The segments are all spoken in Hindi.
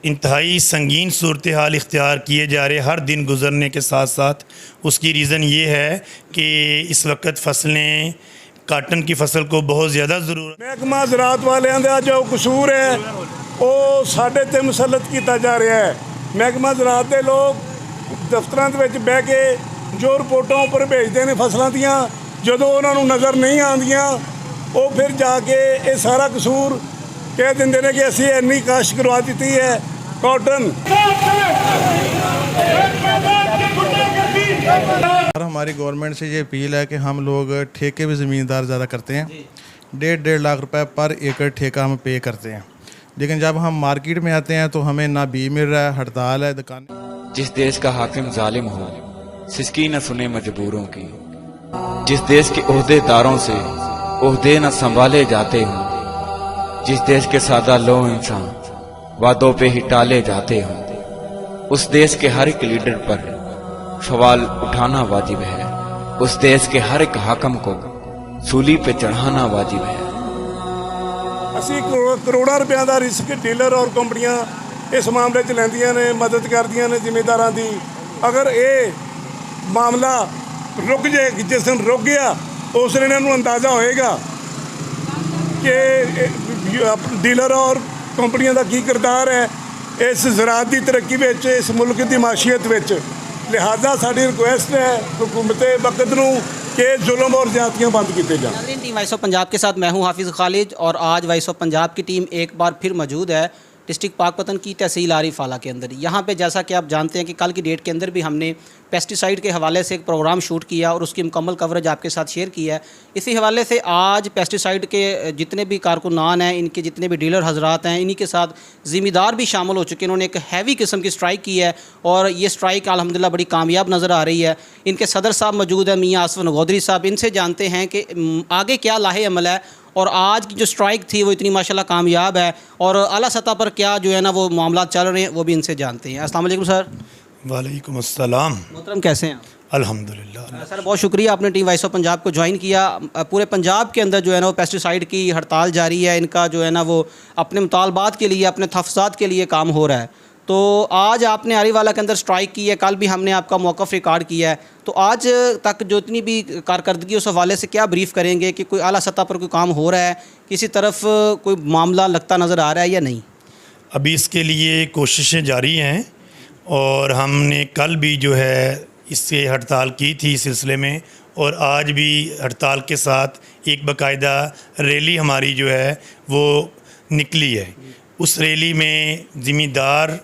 इंतहाई संगीन सूरत हाल इख्तियार किए जा रहे हर दिन गुज़रने के साथ साथ उसकी रीज़न ये है कि इस वक्त फसलें काटन की फसल को बहुत ज़्यादा ज़रूरत। महकमा ज़राअत वालिਆਂ ਦਾ जो कसूर है वो साढ़े ते मुसलत किया जा रहा है। महकमा ज़राअत के लोग दफ्तरां ਦੇ ਵਿੱਚ ਬਹਿ ਕੇ जो रिपोर्टां उपर भेजते हैं फसलों दियां ਜਦੋਂ ਉਹਨਾਂ ਨੂੰ नज़र नहीं आਉਂਦੀਆਂ वो फिर जाके ये सारा कसूर कह देंगे ने कि असीं इन्नी काश्त करवा दी है कॉटन। हमारी गवर्नमेंट से ये अपील है कि हम लोग ठेके भी ज़मींदार ज़्यादा करते हैं, 1.5 लाख रुपए पर एकड़ ठेका हम पे करते हैं, लेकिन जब हम मार्केट में आते हैं तो हमें ना बी मिल रहा है, हड़ताल है दुकान। जिस देश का हाकिम जालिम हो सिसकी न सुने मजबूरों की, जिस देश के ओहदेदारों से ओहदे न संभाले जाते हों, जिस देश के सादा लो इंसान वादों पे ही टाले जाते हों, उस देश के हर एक लीडर पर सवाल उठाना वाजिब है, उस देश के हर एक हाकम को सूली पे चढ़ाना वाजिब है। असी करोड़ों रुपया का रिस्क डीलर और कंपनियां इस मामले च लैंदियां ने, मदद करदियां ने जिमीदारां दी। अगर ये मामला रुक जाए, जिस दिन रुक गया उस दिन इन्होंने अंदाज़ा होएगा कि डीलर और कंपनियों का की किरदार है इस ज़राअत की तरक्की में, इस मुल्क की माशियत में। लिहाजा साड़ी रिक्वेस्ट है हुकूमत वक्त नूं कि जुल्म और ज़्यादतियां बंद की जाएं। टीम वॉइस ऑफ पंजाब के साथ मैं हूं हाफिज़ खालिद और आज वॉइस ऑफ पंजाब की टीम एक बार फिर मौजूद है डिस्ट्रिक्ट पाकपतन की तहसील आरिफ आला के अंदर। यहाँ पे जैसा कि आप जानते हैं कि कल की डेट के अंदर भी हमने पेस्टिसाइड के हवाले से एक प्रोग्राम शूट किया और उसकी मुकम्मल कवरेज आपके साथ शेयर किया है। इसी हवाले से आज पेस्टिसाइड के जितने भी कारकुनान हैं, इनके जितने भी डीलर हजरात हैं, इन्हीं के साथ ज़िम्मेदार भी शामिल हो चुके हैं। इन्होंने एक हैवी किस्म की स्ट्राइक की है और ये स्ट्राइक अल्हम्दुलिल्लाह बड़ी कामयाब नज़र आ रही है। इनके सदर साहब मौजूद हैं, मियाँ आसफ नगौदरी साहब। इनसे जानते हैं कि आगे क्या लाहे अमल है और आज की जो स्ट्राइक थी वो इतनी माशाल्लाह कामयाब है और आला सतह पर क्या जो है ना वो मामला चल रहे हैं वो भी इनसे जानते हैं। अस्सलाम वालेकुम सर। वालेकुम अस्सलाम। मोहतरम कैसे हैं? अल्हम्दुलिल्लाह। सर बहुत शुक्रिया आपने टीम वॉइस ऑफ पंजाब को ज्वाइन किया। पूरे पंजाब के अंदर जो है ना वो पेस्टिसाइड की हड़ताल जारी है। इनका जो है ना वो अपने मुतालबात के लिए, अपने तहफ़्फ़ुज़ात के लिए काम हो रहा है। तो आज आपने आरीवाला के अंदर स्ट्राइक की है, कल भी हमने आपका मौक़िफ़ रिकॉर्ड किया है। तो आज तक जो इतनी भी कारकर्दगी उस हवाले से क्या ब्रीफ़ करेंगे कि कोई आला सतह पर कोई काम हो रहा है, किसी तरफ कोई मामला लगता नज़र आ रहा है या नहीं? अभी इसके लिए कोशिशें जारी हैं और हमने कल भी जो है इससे हड़ताल की थी इस सिलसिले में, और आज भी हड़ताल के साथ एक बाकायदा रैली हमारी जो है वो निकली है। उस रैली में ज़िम्मेदार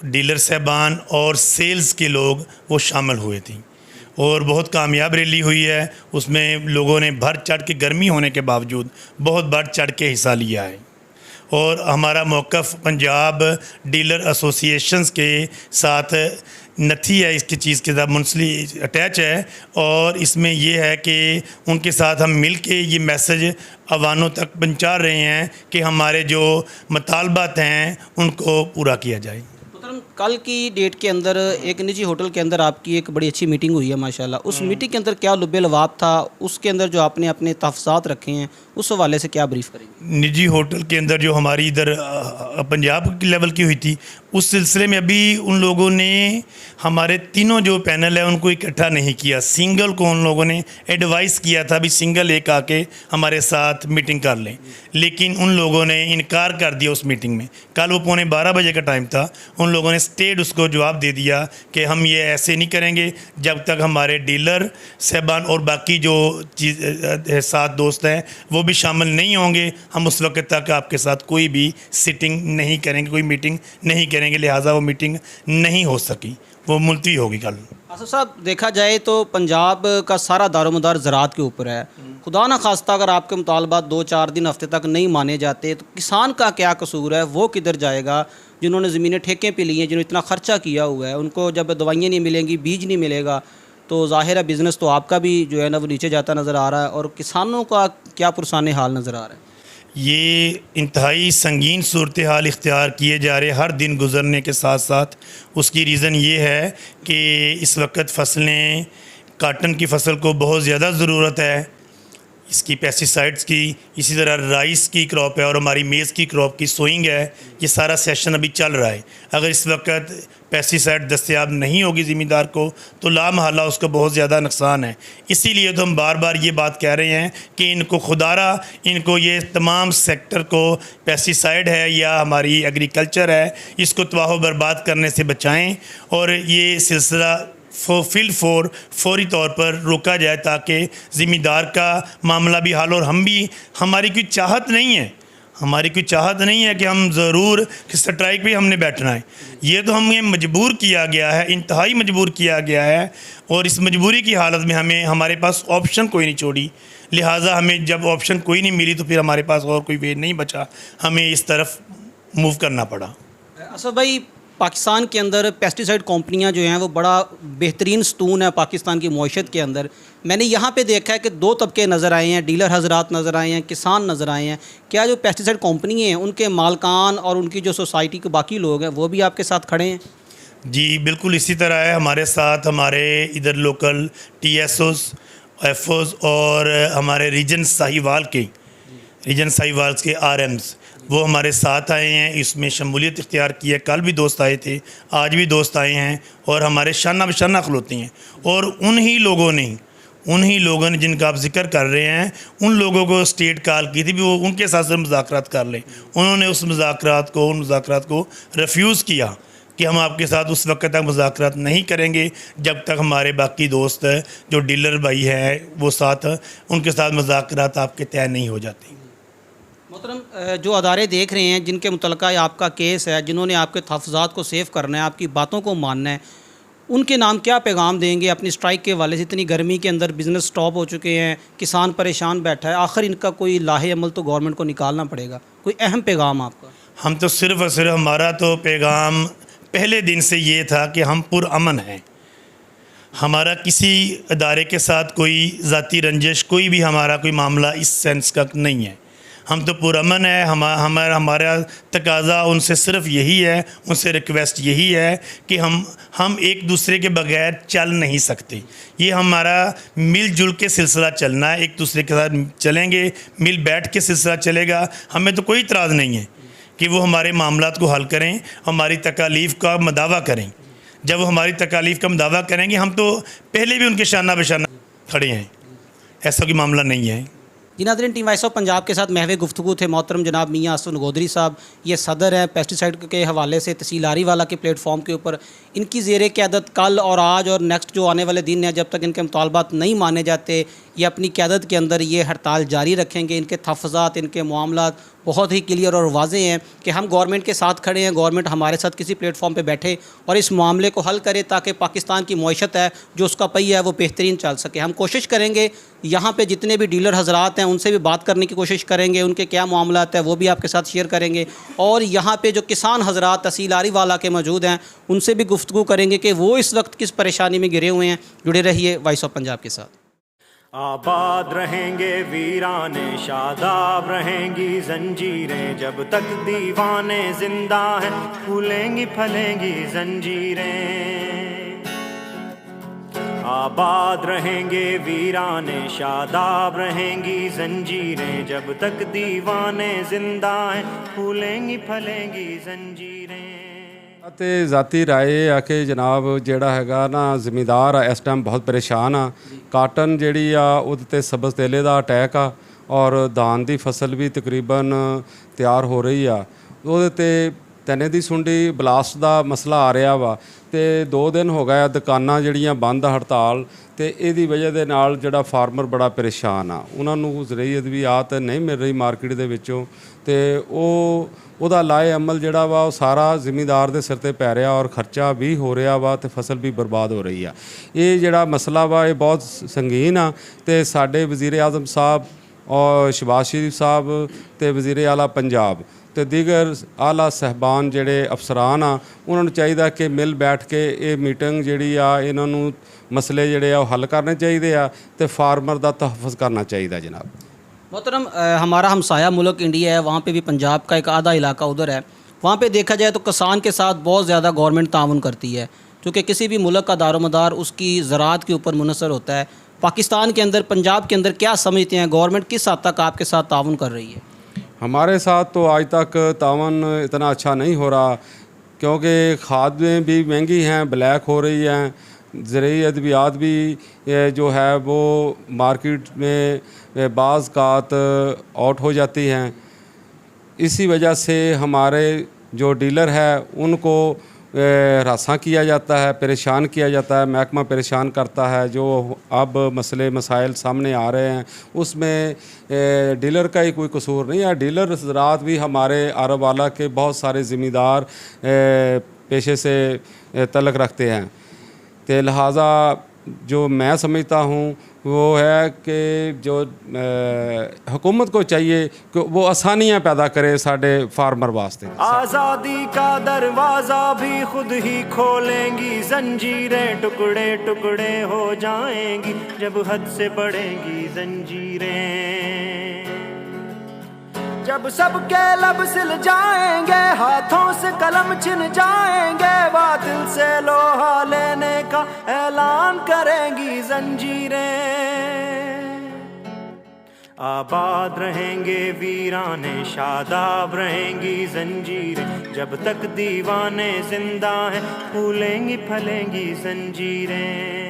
डीलर साहबान और सेल्स के लोग वो शामिल हुए थे और बहुत कामयाब रैली हुई है। उसमें लोगों ने बढ़ चढ़ के, गर्मी होने के बावजूद बहुत बढ़ चढ़ के हिस्सा लिया है और हमारा मौक़िफ़ पंजाब डीलर एसोसिएशंस के साथ नथी है, इसकी चीज़ के साथ मुंसली अटैच है और इसमें यह है कि उनके साथ हम मिल के ये मैसेज अवानों तक पहुँचा रहे हैं कि हमारे जो मुतालबात हैं उनको पूरा किया जाए। कल की डेट के अंदर एक निजी होटल के अंदर आपकी एक बड़ी अच्छी मीटिंग हुई है माशाल्लाह। उस मीटिंग के अंदर क्या लुब्बे लवाब था, उसके अंदर जो आपने अपने तहफ़्फ़ुज़ात रखे हैं उस हवाले से क्या ब्रीफ़ करेंगे? निजी होटल के अंदर जो हमारी इधर पंजाब की लेवल की हुई थी उस सिलसिले में अभी उन लोगों ने हमारे तीनों जो पैनल है उनको इकट्ठा नहीं किया। सिंगल को उन लोगों ने एडवाइस किया था भी सिंगल एक आके हमारे साथ मीटिंग कर लें, लेकिन उन लोगों ने इनकार कर दिया उस मीटिंग में। कल वो 12:15 बजे का टाइम था, उन लोगों ने स्टेट उसको जवाब दे दिया कि हम ये ऐसे नहीं करेंगे जब तक हमारे डीलर साहबान और बाकी जो साथ दोस्त हैं वो भी शामिल नहीं होंगे, हम उस वक्त तक आपके साथ कोई भी सिटिंग नहीं करेंगे, कोई मीटिंग नहीं करेंगे। लिहाजा वो मीटिंग नहीं हो सकी, वो मुलतवी होगी कल। आसफ साहब देखा जाए तो पंजाब का सारा दारोमदार ज़राअत के ऊपर है। खुदा ना खास्ता अगर आपके मुतालबात 2-4 दिन हफ्ते तक नहीं माने जाते तो किसान का क्या कसूर है, वो किधर जाएगा? जिन्होंने ज़मीनें ठेके पे ली हैं, जिन्होंने इतना ख़र्चा किया हुआ है, उनको जब दवाइयाँ नहीं मिलेंगी, बीज नहीं मिलेगा तो ज़ाहिर है बिज़नेस तो आपका भी जो है ना वो नीचे जाता नज़र आ रहा है और किसानों का क्या पुरसाने हाल नज़र आ रहा है? ये इंतहाई संगीन सूरत हाल इख्तियार किए जा रहे हर दिन गुज़रने के साथ साथ उसकी रीज़न ये है कि इस वक्त फसलें काटन की फसल को बहुत ज़्यादा ज़रूरत है इसकी पेस्टिसाइड्स की, इसी तरह राइस की क्रॉप है और हमारी मेज़ की क्रॉप की सोइंग है। ये सारा सेशन अभी चल रहा है। अगर इस वक्त पेस्टिसाइड दस्तयाब नहीं होगी ज़मींदार को तो लामहला उसका बहुत ज़्यादा नुकसान है। इसीलिए तो हम बार बार ये बात कह रहे हैं कि इनको खुदारा, इनको ये तमाम सेक्टर को पेस्टिसाइड है या हमारी एग्रीकल्चर है, इसको तबाह बर्बाद करने से बचाएँ और ये सिलसिला फौरी तौर पर रोका जाए ताकि ज़मींदार का मामला भी हल। और हम भी, हमारी कोई चाहत नहीं है, हमारी कोई चाहत नहीं है कि हम ज़रूर स्ट्राइक पे हमने बैठना है। ये तो हमें मजबूर किया गया है, इंतहाई मजबूर किया गया है और इस मजबूरी की हालत में हमारे पास ऑप्शन कोई नहीं छोड़ी। लिहाजा हमें जब ऑप्शन कोई नहीं मिली तो फिर हमारे पास और कोई वे नहीं बचा, हमें इस तरफ मूव करना पड़ा। असद भाई, पाकिस्तान के अंदर पेस्टिसाइड कंपनियां जो हैं वो बड़ा बेहतरीन स्तून है पाकिस्तान की मईशत के अंदर। मैंने यहाँ पे देखा है कि दो तबके नज़र आए हैं, डीलर हजरात नज़र आए हैं, किसान नज़र आए हैं। क्या जो पेस्टिसाइड कंपनी हैं उनके मालकान और उनकी जो सोसाइटी के बाकी लोग हैं वो भी आपके साथ खड़े हैं? जी बिल्कुल इसी तरह है। हमारे साथ हमारे इधर लोकल TSOs, FOs और हमारे रीजन साहिवाल के RMs वो हमारे साथ आए हैं, इसमें शमूलियत इख्तियार की है। कल भी दोस्त आए थे, आज भी दोस्त आए हैं और हमारे शाना बशाना खलोते हैं। और उन्हीं लोगों ने जिनका आप जिक्र कर रहे हैं, उन लोगों को स्टेट कॉल की थी भी वो उनके साथ से मुज़ाकरात कर लें। उन्होंने उन मुज़ाकरात को रिफ्यूज़ किया कि हम आपके साथ उस वक्त तक मुज़ाकरात नहीं करेंगे जब तक हमारे बाकी दोस्त जो डीलर भाई हैं वो साथ, उनके साथ मुज़ाकरात आपके तय नहीं हो जाती। मोहतरम, जो अदारे देख रहे हैं जिनके मुतल्लिक़ आपका केस है, जिन्होंने आपके तहफ़्फ़ुज़ात को सेव करना है, आपकी बातों को मानना है, उनके नाम क्या पैगाम देंगे अपनी स्ट्राइक के हवाले से? इतनी गर्मी के अंदर बिज़नेस स्टॉप हो चुके हैं, किसान परेशान बैठा है, आखिर इनका कोई लाहे अमल तो गवर्नमेंट को निकालना पड़ेगा। कोई अहम पैगाम आपका? हम तो सिर्फ़ और सिर्फ, हमारा तो पैगाम पहले दिन से ये था कि हम पुरअमन हैं। हमारा किसी अदारे के साथ कोई ज़ाती रंजिश, कोई भी हमारा कोई मामला इस सेंस का नहीं है। हम तो पुरअमन है। हमारा तकाज़ा उनसे सिर्फ यही है, उनसे रिक्वेस्ट यही है कि हम एक दूसरे के बगैर चल नहीं सकते। ये हमारा मिलजुल के सिलसिला चलना है, एक दूसरे के साथ चलेंगे, मिल बैठ के सिलसिला चलेगा। हमें तो कोई इतराज़ नहीं है कि वो हमारे मामलात को हल करें, हमारी तकालीफ़ का मदावा करें। जब वो हमारी तकालीफ़ का मदावा करेंगे, हम तो पहले भी उनके शाना बशाना खड़े हैं, ऐसा कोई मामला नहीं है। जी नाज़रीन, टीम वॉइस ऑफ पंजाब के साथ महवे गुफ्तगू थे मोहतरम जनाब मियाँ असद नगोदरी साहब। ये सदर हैं पेस्टिसाइड के हवाले से तहसील आरीवाला के प्लेटफॉर्म के ऊपर। इनकी ज़ेरे क़यादत कल और आज और नेक्स्ट जो आने वाले दिन है, जब तक इनके मुतालबात नहीं माने जाते, ये अपनी क़यादत के अंदर ये हड़ताल जारी रखेंगे। इनके तहफ़्फ़ुज़ात, इनके मामलात बहुत ही क्लियर और वाज़े हैं कि हम गवर्नमेंट के साथ खड़े हैं, गवर्नमेंट हमारे साथ किसी प्लेटफॉर्म पे बैठे और इस मामले को हल करे ताकि पाकिस्तान की मईशत है जो उसका पहिया है वो बेहतरीन चल सके। हम कोशिश करेंगे यहाँ पे जितने भी डीलर हजरात हैं उनसे भी बात करने की कोशिश करेंगे, उनके क्या मामलात है वो भी आपके साथ शेयर करेंगे। और यहाँ पे जो किसान हजरात तहसील आरीवाला के मौजूद हैं उनसे भी गुफ्तगू करेंगे कि वो इस वक्त किस परेशानी में घिरे हुए हैं। जुड़े रहिए वॉइस ऑफ पंजाब के साथ। आबाद रहेंगे वीराने, शादाब रहेंगी जंजीरें, जब तक दीवाने जिंदा हैं फूलेंगी फलेंगी जंजीरें। आबाद रहेंगे वीराने, शादाब रहेंगी जंजीरें, जब तक दीवाने जिंदा हैं फूलेंगी फलेंगी जंजीरें। ਅਤੇ ਜ਼ਾਤੀ ਰਾਏ ਆ ਕਿ ਜਨਾਬ ਜਿਹੜਾ ਹੈਗਾ ਨਾ ਜ਼ਿਮੀਂਦਾਰ ਆ ਇਸ ਟਾਈਮ ਬਹੁਤ ਪਰੇਸ਼ਾਨ ਆ। ਕਾਟਨ ਜਿਹੜੀ ਆ ਉਹਦੇ 'ਤੇ ਸਬਜ਼ ਤੇਲੇ ਦਾ ਅਟੈਕ ਆ ਔਰ ਧਾਨ ਦੀ ਫਸਲ ਵੀ ਤਕਰੀਬਨ ਤਿਆਰ ਹੋ ਰਹੀ ਆ। ਉਹਦੇ 'ਤੇ ਤਨੇ ਦੀ ਸੁੰਡੀ ਬਲਾਸਟ ਦਾ ਮਸਲਾ ਆ ਰਿਹਾ ਵਾ ਅਤੇ 2 ਦਿਨ ਹੋ ਗਏ ਆ ਦੁਕਾਨਾਂ ਜਿਹੜੀਆਂ ਬੰਦ ਆ, ਹੜਤਾਲ। ਅਤੇ ਇਹਦੀ ਵਜ੍ਹਾ ਦੇ ਨਾਲ ਜਿਹੜਾ ਫਾਰਮਰ ਬੜਾ ਪਰੇਸ਼ਾਨ ਆ, ਉਹਨਾਂ ਨੂੰ ਜ਼ਰਈ ਅਦਵੀਆਤ ਨਹੀਂ ਮਿਲ ਰਹੀ ਮਾਰਕੀਟ ਦੇ ਵਿੱਚੋਂ ਅਤੇ ਉਹਦਾ ਲਾਏ ਅਮਲ ਜਿਹੜਾ ਵਾ ਉਹ ਸਾਰਾ ਜ਼ਿਮੀਂਦਾਰ ਦੇ ਸਿਰ 'ਤੇ ਪੈ ਰਿਹਾ ਔਰ ਖਰਚਾ ਵੀ ਹੋ ਰਿਹਾ ਵਾ ਅਤੇ ਫਸਲ ਵੀ ਬਰਬਾਦ ਹੋ ਰਹੀ ਆ। ਇਹ ਜਿਹੜਾ ਮਸਲਾ ਵਾ ਇਹ ਬਹੁਤ ਸੰਗੀਨ ਆ ਅਤੇ ਸਾਡੇ ਵਜ਼ੀਰ ਆਜ਼ਮ ਸਾਹਿਬ ਔਰ ਸ਼ਹਿਬਾਜ਼ ਸ਼ਰੀਫ ਸਾਹਿਬ ਅਤੇ ਵਜ਼ੀਰ ਆਲਾ ਪੰਜਾਬ ਅਤੇ ਦੀਗਰ ਆਲਾ ਸਾਹਿਬਾਨ ਜਿਹੜੇ ਅਫਸਰਾਨ ਆ ਉਹਨਾਂ ਨੂੰ ਚਾਹੀਦਾ ਕਿ ਮਿਲ ਬੈਠ ਕੇ ਇਹ ਮੀਟਿੰਗ ਜਿਹੜੀ ਆ ਇਹਨਾਂ ਨੂੰ ਮਸਲੇ ਜਿਹੜੇ ਆ ਉਹ ਹੱਲ ਕਰਨੇ ਚਾਹੀਦੇ ਆ ਅਤੇ ਫਾਰਮਰ ਦਾ ਤਹਫ਼ੁਜ਼ ਕਰਨਾ ਚਾਹੀਦਾ ਜਨਾਬ। मोहतरम, हमारा हमसाया मुल्क इंडिया है, वहाँ पे भी पंजाब का एक आधा इलाका उधर है। वहाँ पे देखा जाए तो किसान के साथ बहुत ज़्यादा गवर्नमेंट ताउन करती है, क्योंकि किसी भी मुल्क का दारोमदार उसकी ज़राअत के ऊपर मुनहसर होता है। पाकिस्तान के अंदर, पंजाब के अंदर क्या समझते हैं, गवर्नमेंट किस हद तक आपके साथ ताउन कर रही है? हमारे साथ तो आज तक तावन इतना अच्छा नहीं हो रहा, क्योंकि खादें भी महंगी हैं, ब्लैक हो रही हैं, ज़रूरी अद्वियात भी जो है वो मार्केट में बाज़ कात आउट हो जाती हैं। इसी वजह से हमारे जो डीलर है उनको हरासा किया जाता है, परेशान किया जाता है, महकमा परेशान करता है। जो अब मसले मसाइल सामने आ रहे हैं उसमें डीलर का ही कोई कसूर नहीं है। डीलर हज़रात भी हमारे आरवाला के बहुत सारे ज़िम्मेदार पेशे से तल्लुक़ रखते हैं। तो लिहाजा जो मैं समझता हूँ वो है कि जो हुकूमत को चाहिए कि वो आसानियाँ पैदा करे साढ़े फार्मर वास्ते। आज़ादी का दरवाज़ा भी खुद ही खोलेंगी जंजीरें, टुकड़े टुकड़े हो जाएंगी जब हद से बढ़ेंगी जंजीरें। जब सबके लब सिल जाएंगे, हाथों से कलम छिन जाएंगे, बातिल से लोहा लेने का ऐलान करेंगी जंजीरें। आबाद रहेंगे वीराने, शादाब रहेंगी जंजीरें, जब तक दीवाने जिंदा हैं फूलेंगी फलेंगी जंजीरें।